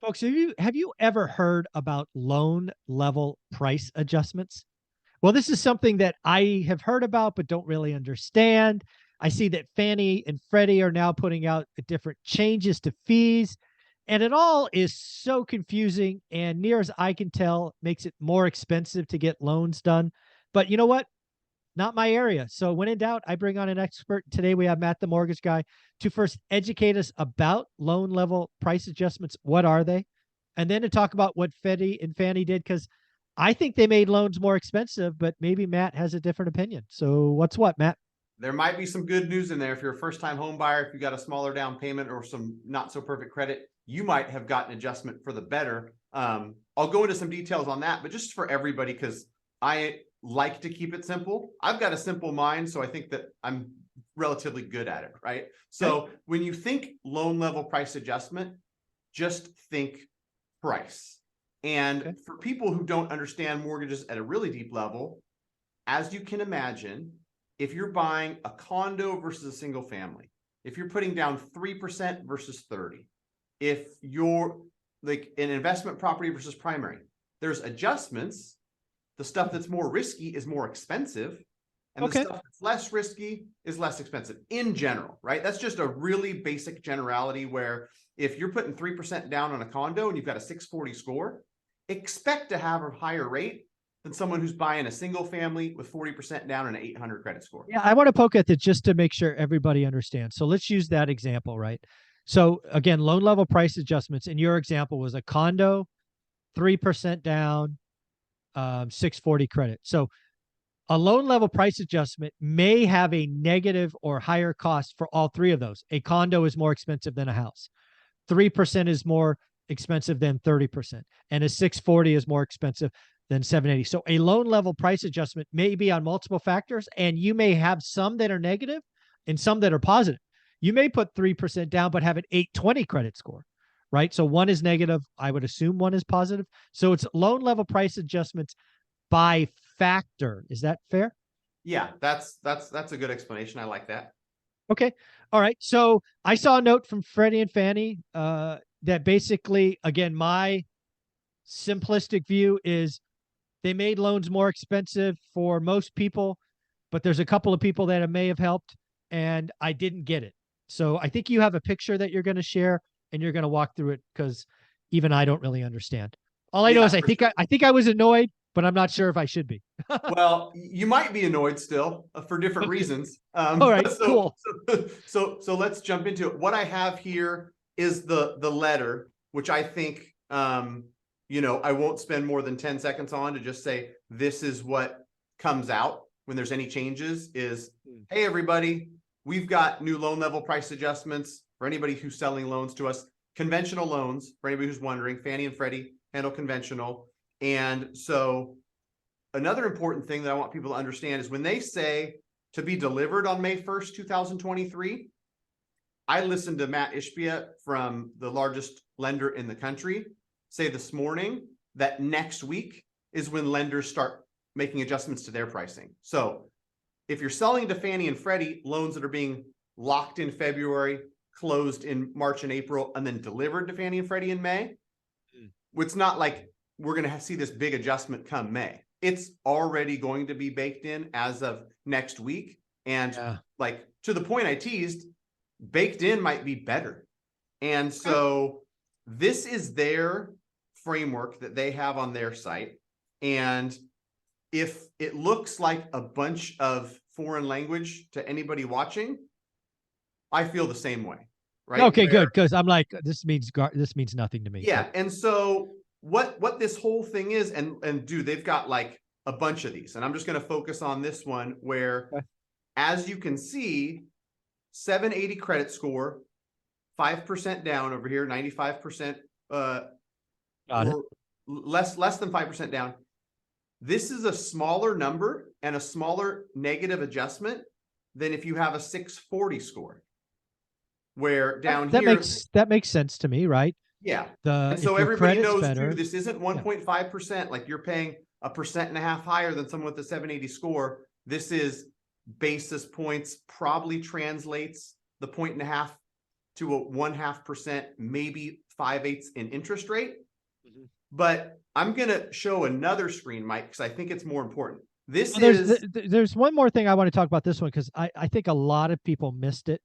Folks, have you ever heard about loan level price adjustments? Well, this is something that I have heard about but don't really understand. I see that Fannie and Freddie are now putting out different changes to fees, and it all is so confusing and near as I can tell makes it more expensive to get loans done. But you know what? Not my area. So when in doubt, I bring on an expert. Today we have Matt, the mortgage guy, to first educate us about loan level price adjustments. What are they? And then to talk about what Freddie and Fannie did, because I think they made loans more expensive, but maybe Matt has a different opinion. So what's what, Matt? There might be some good news in there. If you're a first-time home buyer, if you got a smaller down payment or some not so perfect credit, you might have gotten adjustment for the better. I'll go into some details on that, but just for everybody, because I like to keep it simple. I've got a simple mind, so I think that I'm relatively good at it, right? So when you think loan level price adjustment, just think price. And for people who don't understand mortgages at a really deep level, as you can imagine, if you're buying a condo versus a single family, if you're putting down 3% versus 30, if you're like an investment property versus primary, there's adjustments. The stuff that's more risky is more expensive, and the stuff that's less risky is less expensive in general, right? That's just a really basic generality where if you're putting 3% down on a condo and you've got a 640 score, expect to have a higher rate than someone who's buying a single family with 40% down and an 800 credit score. Yeah, I want to poke at that just to make sure everybody understands. So let's use that example, right? So again, loan level price adjustments in your example was a condo, 3% down, 640 credit. So a loan level price adjustment may have a negative or higher cost for all three of those. A condo is more expensive than a house. 3% is more expensive than 30%. And a 640 is more expensive than 780. So a loan level price adjustment may be on multiple factors, and you may have some that are negative and some that are positive. You may put 3% down, but have an 820 credit score, right? So one is negative. I would assume one is positive. So it's loan level price adjustments by factor. Is that fair? Yeah, that's a good explanation. I like that. Okay. All right. So I saw a note from Freddie and Fannie that basically, again, my simplistic view is they made loans more expensive for most people, but there's a couple of people that it may have helped, and I didn't get it. So I think you have a picture that you're going to share, and you're going to walk through it because even I don't really understand. All I know is I think I was annoyed, but I'm not sure if I should be. Well, you might be annoyed still for different reasons. All right, cool. So let's jump into it. What I have here is the letter, which I think I won't spend more than 10 seconds on to just say this is what comes out when there's any changes is, hey, everybody, we've got new loan level price adjustments for anybody who's selling loans to us. Conventional loans, for anybody who's wondering, Fannie and Freddie handle conventional. And so another important thing that I want people to understand is when they say to be delivered on May 1st, 2023, I listened to Matt Ishbia from the largest lender in the country say this morning that next week is when lenders start making adjustments to their pricing. So if you're selling to Fannie and Freddie loans that are being locked in February, closed in March and April, and then delivered to Fannie and Freddie in May, it's not like we're going to see this big adjustment come May. It's already going to be baked in as of next week. And like to the point I teased, baked in might be better. And so this is their framework that they have on their site. And if it looks like a bunch of foreign language to anybody watching, I feel the same way. Right. Okay, good. Because I'm like, this means nothing to me. Yeah. And so what this whole thing is, and they've got like a bunch of these, and I'm just going to focus on this one where, as you can see, 780 credit score, 5% down over here, 95%, or less than 5% down. This is a smaller number and a smaller negative adjustment than if you have a 640 score. Where down here that makes sense to me, right? Yeah. And so everybody knows too, this isn't 1.5%. Like you're paying 1.5% higher than someone with a 780 score. This is basis points, probably translates the 1.5% to a 0.5%, maybe 5/8 in interest rate. Mhm. But I'm going to show another screen, Mike, because I think it's more important. This Well, is there's one more thing I want to talk about this one because I think a lot of people missed it,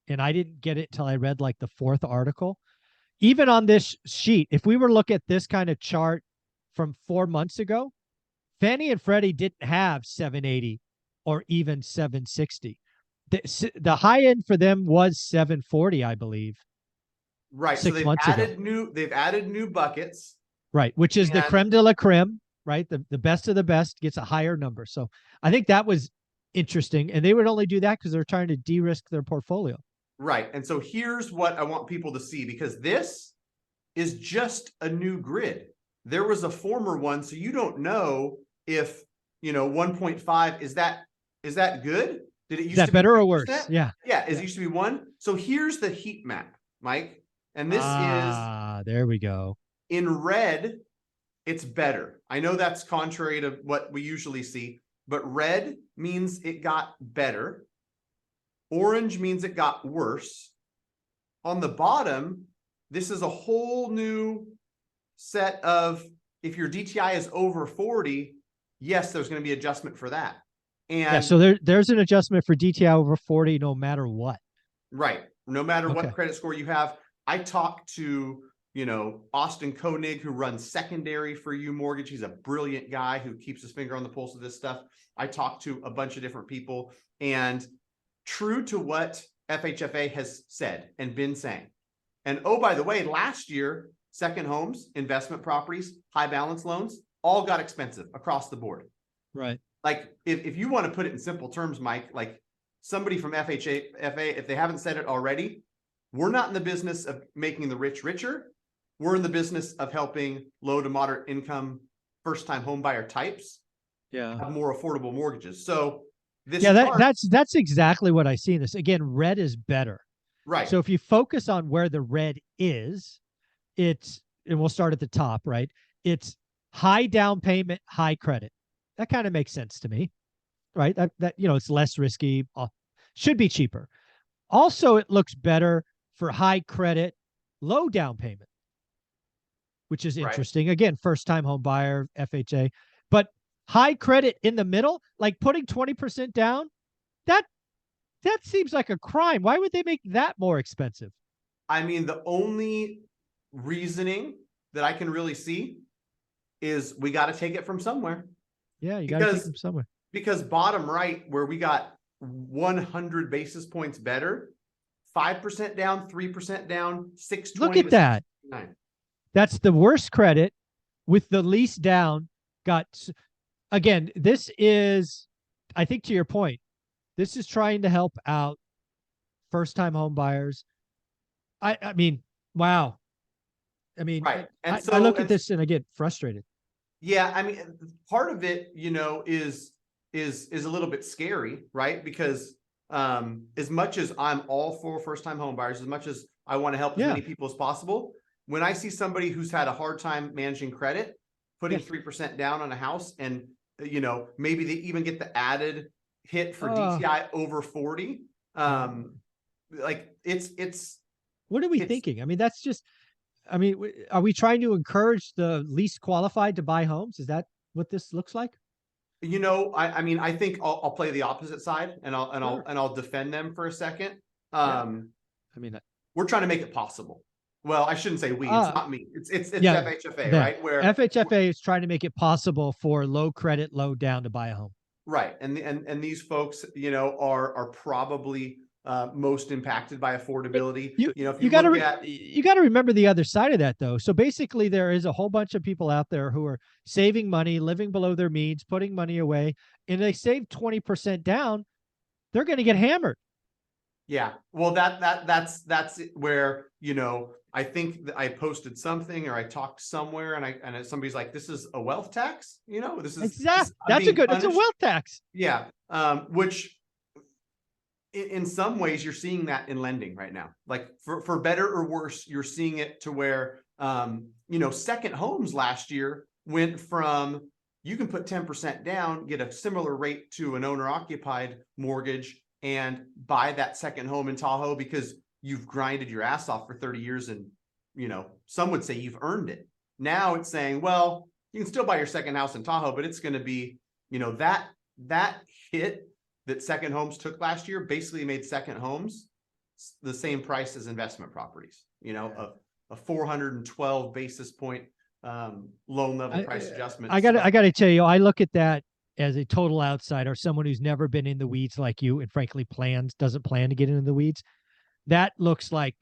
and I didn't get it till I read like the fourth article. Even on this sheet, if we were to look at this kind of chart from 4 months ago, Fannie and Freddie didn't have 780 or even 760. The high end for them was 740, I believe, right. So 6 months ago. they've added new buckets. Right, which is the And- creme de la creme, right? The best of the best gets a higher number. So I think that was interesting. And they would only do that because they're trying to de-risk their portfolio. Right. And so here's what I want people to see, because this is just a new grid. There was a former one, so you don't know if, 1.5 is that good? Did it used Is that to be better or 3%? worse? Yeah. Yeah, it used to be 1. So here's the heat map, Mike. And this is there we go. in red, it's better. I know that's contrary to what we usually see, but red means it got better. Orange means it got worse. On the bottom, this is a whole new set of, if your DTI is over 40, yes, there's going to be adjustment for that. And yeah, so there's an adjustment for DTI over 40 no matter what. Right. No matter Okay. what credit score you have. I talked to, Austin Koenig, who runs secondary for U Mortgage. He's a brilliant guy who keeps his finger on the pulse of this stuff. I talked to a bunch of different people, and true to what FHFA has said and been saying. And oh, by the way, last year, second homes, investment properties, high balance loans, all got expensive across the board. Right. Like if you want to put it in simple terms, Mike, like somebody from FHFA, if they haven't said it already, we're not in the business of making the rich richer. We're in the business of helping low to moderate income first-time home buyer types have more affordable mortgages. So this chart, that's exactly what I see in this. Again, red is better. right. So if you focus on where the red is, and we'll start at the top, right? It's high down payment, high credit. That kind of makes sense to me, right? That it's less risky, should be cheaper. Also, it looks better for high credit, low down payment, which is interesting. Right. Again, first time home buyer, FHA, but high credit in the middle, like putting 20% down, that seems like a crime. Why would they make that more expensive? I mean, the only reasoning that I can really see is we got to take it from somewhere. Yeah, you got to take it from somewhere. Because bottom right, where we got 100 basis points better, 5% down, 3% down, 620. Look at that. 69. That's the worst credit with the least down. Again, this is, I think to your point, this is trying to help out first-time home buyers. I mean, wow. I mean, right. And I look at this and I get frustrated. Yeah, I mean, part of it, is a little bit scary, right? Because as much as I'm all for first-time home buyers, as much as I want to help as many people as possible, when I see somebody who's had a hard time managing credit, putting 3% down on a house, and maybe they even get the added hit for DTI over 40, like it's. What are we thinking? I mean, that's just. I mean, are we trying to encourage the least qualified to buy homes? Is that what this looks like? I mean, I think I'll play the opposite side, and I'll defend them for a second. I mean, we're trying to make it possible. Well, I shouldn't say we. It's not me. It's FHFA, right? Where FHFA is trying to make it possible for low credit, low down to buy a home. Right, and these folks, are probably most impacted by affordability. You got to remember the other side of that, though. So basically, there is a whole bunch of people out there who are saving money, living below their means, putting money away, and they save 20% down. They're going to get hammered. Yeah, well, that's where I think that I posted something or I talked somewhere, and somebody's like, "This is a wealth tax." This is exactly that's a good. It's a wealth tax. Yeah, which. In some ways, you're seeing that in lending right now. Like for better or worse, you're seeing it to where, second homes last year went from, you can put 10% down, get a similar rate to an owner occupied mortgage, and buy that second home in Tahoe because you've grinded your ass off for 30 years and some would say you've earned it. Now it's saying, well, you can still buy your second house in Tahoe, but it's going to be, that hit that second homes took last year basically made second homes the same price as investment properties, a 412 basis point loan level price adjustment. I gotta tell you, I look at that as a total outsider, someone who's never been in the weeds like you, and frankly doesn't plan to get into the weeds. That looks like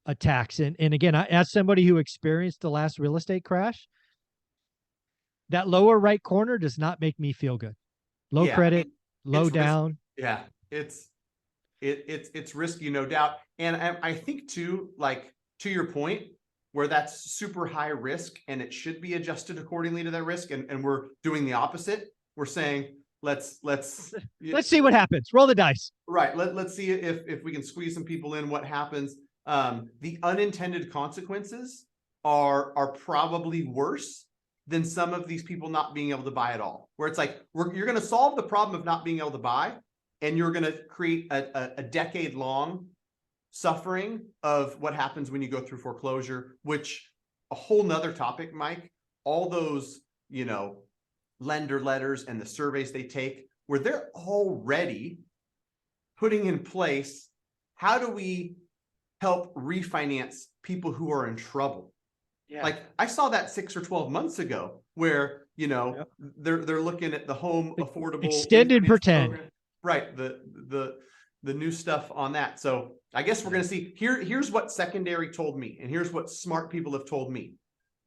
a tax. And again, as somebody who experienced the last real estate crash, that lower right corner does not make me feel good. Low credit, low down. Yeah, it's risky, no doubt. And I think too, like to your point, where that's super high risk and it should be adjusted accordingly to that risk, and we're doing the opposite. We're saying let's see what happens. Roll the dice. Right. Let's see if we can squeeze some people in. What happens? The unintended consequences are probably worse than some of these people not being able to buy at all. Where it's like you're going to solve the problem of not being able to buy, and you're going to create a decade-long suffering of what happens when you go through foreclosure, which a whole nother topic, Mike. All those, lender letters and the surveys they take, where they're already putting in place, how do we help refinance people who are in trouble? Yeah. Like I saw that 6 or 12 months ago where, they're looking at the home affordable extended pretend program. Right. The new stuff on that. So I guess we're going to see here's what secondary told me. And here's what smart people have told me.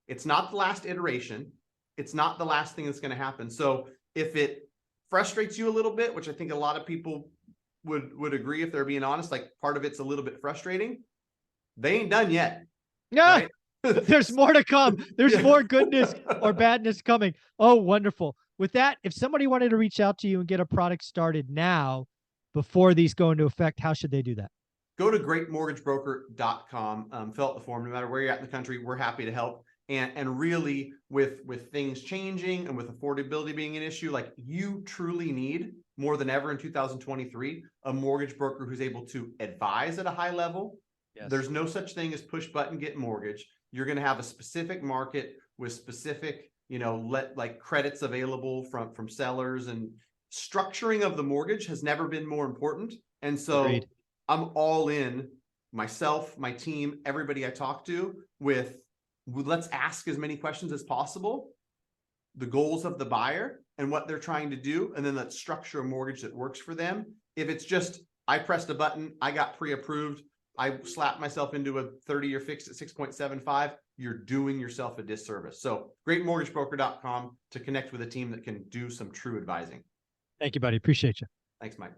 It's not the last iteration. It's not the last thing that's going to happen. So if it frustrates you a little bit, which I think a lot of people would agree if they're being honest, like part of it's a little bit frustrating. They ain't done yet. Yeah. Right? There's more to come. There's more goodness or badness coming. Oh, wonderful. With that, if somebody wanted to reach out to you and get a product started now before these go into effect, how should they do that? Go to greatmortgagebroker.com, fill out the form. No matter where you're at in the country, we're happy to help. And really with things changing and with affordability being an issue, like you truly need more than ever in 2023, a mortgage broker who's able to advise at a high level. Yes. There's no such thing as push button, get mortgage. You're going to have a specific market with specific, credits available from sellers, and structuring of the mortgage has never been more important. And so Agreed. I'm all in, myself, my team, everybody I talk to, with let's ask as many questions as possible, the goals of the buyer and what they're trying to do, and then let's structure a mortgage that works for them. If it's just, I pressed a button, I got pre-approved, I slapped myself into a 30-year fixed at 6.75, you're doing yourself a disservice. So greatmortgagebroker.com to connect with a team that can do some true advising. Thank you, buddy. Appreciate you. Thanks, Mike.